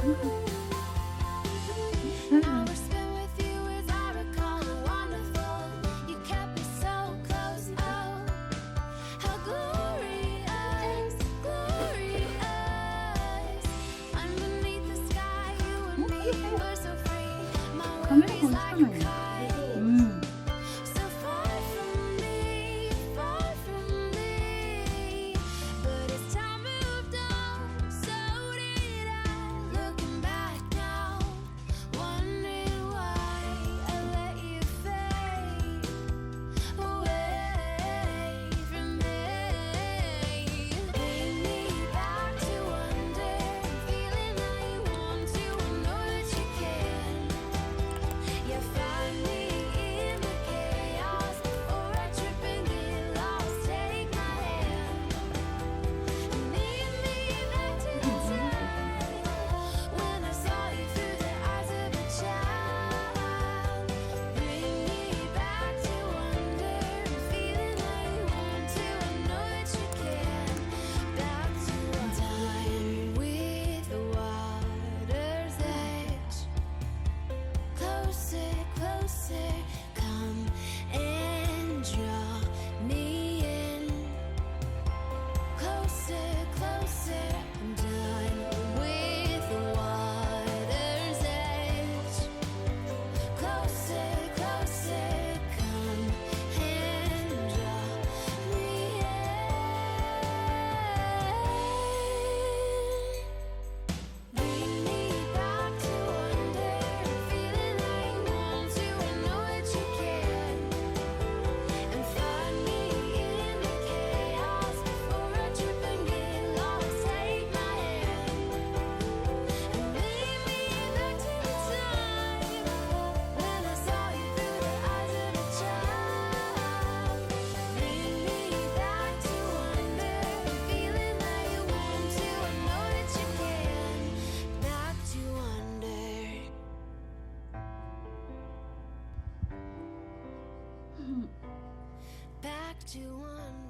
Hours spent with you as I recall, wonderful. You kept me so close. Oh, how glorious, glorious. Underneath the sky, you and me were so free. My 카메라 worries like a 괜찮아요. kite. So far from me, far from me. But as time moved on, so did I. Looking back now, wondering why I let you fade away from me. Bring me back to wonder, feeling that you want to, I know that you can. You find me in the chaos before I trip and get lost. Take my hand and lead me back to the time when I saw you through the eyes of a child. Bring me back to wonder, feeling that you want to, I know that you can. Back to time with the water's edge. Closer, closer, come and draw me in. Closer, closer, I'm done with the water's edge. Closer, closer, come and draw me in. Bring me back to wonder, feeling that you want to, I know that you can. And find me in the chaos before I trip and get lost. Take my hand and lead me back to the time when I saw you through the eyes of a child. Bring me back to wonder, feeling that you want to, I know that you can. Back to wonder. Back to wonder.